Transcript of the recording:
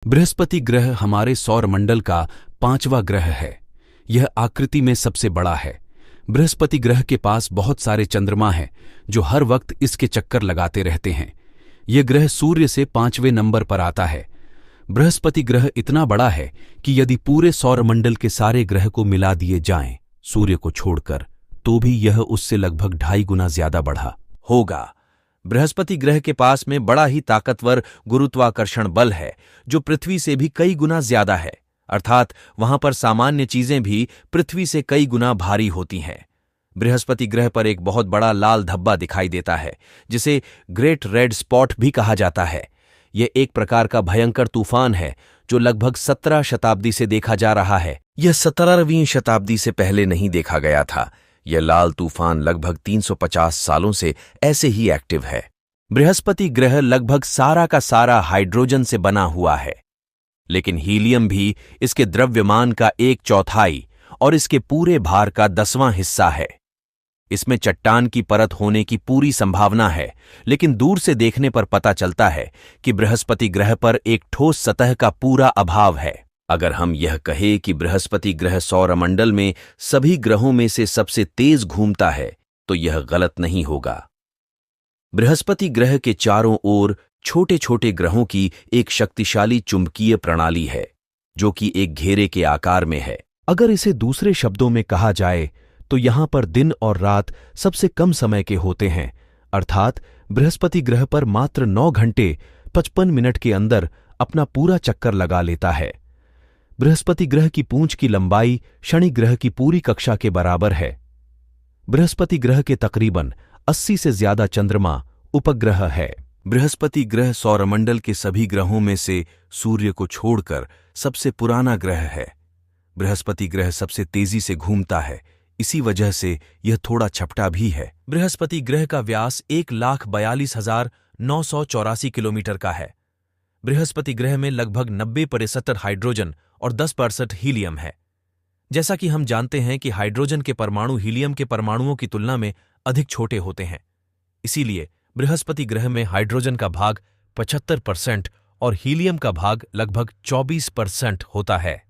बृहस्पति ग्रह हमारे सौरमंडल का 5वां ग्रह है। यह आकृति में सबसे बड़ा है। बृहस्पति ग्रह के पास बहुत सारे चंद्रमा हैं जो हर वक्त इसके चक्कर लगाते रहते हैं। यह ग्रह सूर्य से 5वें नंबर पर आता है। बृहस्पति ग्रह इतना बड़ा है कि यदि पूरे सौरमंडल के सारे ग्रह को मिला दिए जाएं, सूर्य को छोड़कर, तो भी यह उससे लगभग 2.5 गुना ज्यादा बड़ा होगा। बृहस्पति ग्रह के पास में बड़ा ही ताकतवर गुरुत्वाकर्षण बल है जो पृथ्वी से भी कई गुना ज्यादा है, अर्थात वहां पर सामान्य चीजें भी पृथ्वी से कई गुना भारी होती हैं। बृहस्पति ग्रह पर एक बहुत बड़ा लाल धब्बा दिखाई देता है जिसे ग्रेट रेड स्पॉट भी कहा जाता है। यह एक प्रकार का भयंकर तूफान है जो लगभग 17 शताब्दी से देखा जा रहा है। यह 17वीं शताब्दी से पहले नहीं देखा गया था। यह लाल तूफान लगभग 350 सालों से ऐसे ही एक्टिव है। बृहस्पति ग्रह लगभग सारा का सारा हाइड्रोजन से बना हुआ है, लेकिन हीलियम भी इसके द्रव्यमान का 1/4 और इसके पूरे भार का 10वां हिस्सा है। इसमें चट्टान की परत होने की पूरी संभावना है, लेकिन दूर से देखने पर पता चलता है कि बृहस्पति ग्रह पर एक ठोस सतह का पूरा अभाव है। अगर हम यह कहें कि बृहस्पति ग्रह सौरमंडल में सभी ग्रहों में से सबसे तेज घूमता है, तो यह गलत नहीं होगा। बृहस्पति ग्रह के चारों ओर छोटे छोटे ग्रहों की एक शक्तिशाली चुंबकीय प्रणाली है जो कि एक घेरे के आकार में है। अगर इसे दूसरे शब्दों में कहा जाए तो यहां पर दिन और रात सबसे कम समय के होते हैं, अर्थात बृहस्पति ग्रह पर मात्र 9 घंटे 55 मिनट के अंदर अपना पूरा चक्कर लगा लेता है। बृहस्पति ग्रह की पूंछ की लंबाई शनि ग्रह की पूरी कक्षा के बराबर है। बृहस्पति ग्रह के तकरीबन 80 से ज्यादा चंद्रमा उपग्रह है। बृहस्पति ग्रह सौरमंडल के सभी ग्रहों में से सूर्य को छोड़कर सबसे पुराना ग्रह है। बृहस्पति ग्रह सबसे तेजी से घूमता है, इसी वजह से यह थोड़ा छपटा भी है। बृहस्पति ग्रह का व्यास 1,42,984 किलोमीटर का है। बृहस्पति ग्रह में लगभग 90% हाइड्रोजन और 10% हीलियम है। जैसा कि हम जानते हैं कि हाइड्रोजन के परमाणु हीलियम के परमाणुओं की तुलना में अधिक छोटे होते हैं, इसीलिए बृहस्पति ग्रह में हाइड्रोजन का भाग 75% और हीलियम का भाग लगभग 24% होता है।